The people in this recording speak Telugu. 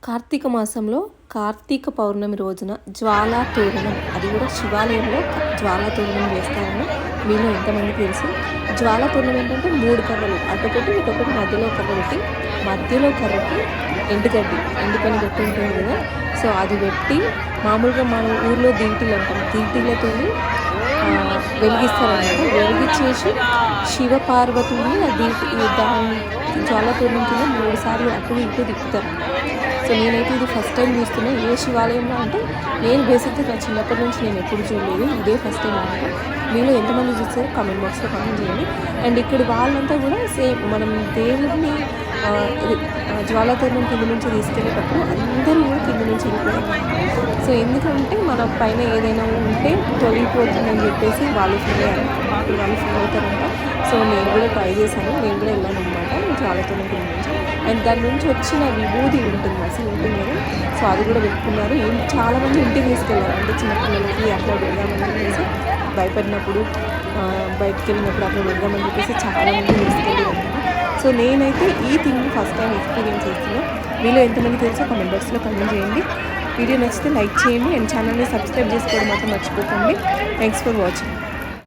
కార్తీక మాసంలో కార్తీక పౌర్ణమి రోజున జ్వాలా తోరణం, అది కూడా శివాలయంలో జ్వాలా తోరణం చేస్తారని మీలో ఎంతమందికి తెలుసు? జ్వాలా తోరణం ఏంటంటే 3 కర్రలు, అటొకటి ఇటొకటి, మధ్యలో కర్ర పెట్టి, మధ్యలో కర్రకి ఎండుగడ్డి, ఎండుకొని గట్టి ఉంటుంది కదా, సో అది పెట్టి మామూలుగా మన ఊర్లో దీంటీలు అంటాం, దీంటీలతో వెలిగిస్తారన్నమాట. వెలిగించేసి శివపార్వతుని దాని జ్వాలా తోరణం కింద 3 సార్లు అటు ఇటు తిప్పుతారు. సో నేనైతే ఇది ఫస్ట్ టైం చూస్తున్నా. ఏ శివాలయంలో అంటే నేను బేసిక్గా నా చిన్నప్పటి నుంచి నేను ఎప్పుడు చూడలేదు, ఇదే ఫస్ట్ టైం అనమాట. మీలో ఎంతమంది చూస్తారో కామెంట్ బాక్స్లో కామెంట్ చేయండి. అండ్ ఇక్కడ వాళ్ళంతా కూడా సేమ్ మనం దేవుడిని జ్వాలా తోరణం కింద నుంచి తీసుకెళ్ళేటప్పుడు అందరూ కూడా కింద నుంచి వెళ్ళిపోయారు. సో ఎందుకంటే మన పైన ఏదైనా ఉంటే తొలగిపోతుందని చెప్పేసి వాళ్ళు ఫీల్ అవుతారంట. సో నేను కూడా ట్రై చేశాను, నేను కూడా వెళ్ళాను అనమాట జ్వాలా తోరణం కింద నుంచి. అండ్ దాని నుంచి వచ్చిన విభూది ఉంటుంది, అసలు ఉంటుంది కదా, సో అది కూడా పెట్టుకున్నారు. చాలామంది ఇంటికి తీసుకెళ్ళారు, అంటే చిన్నపిల్లలకి అట్లా వెళ్దామని చెప్పేసి, భయపడినప్పుడు బయటికి వెళ్ళినప్పుడు అట్లా వెళ్దామని చెప్పేసి చాలామంది తీసుకెళ్ళి ఉన్నారు. సో నేనైతే ఈ థింగ్ని ఫస్ట్ టైం ఎక్స్పీరియన్స్ చేస్తున్నాను. మీలో ఎంతమంది తెలుసో కామెంట్ బాక్స్లో కామెంట్ చేయండి. వీడియో నచ్చితే లైక్ చేయండి అండ్ ఛానల్ని సబ్స్క్రైబ్ చేసుకోవడం మాత్రం మర్చిపోకండి. Thanks for watching.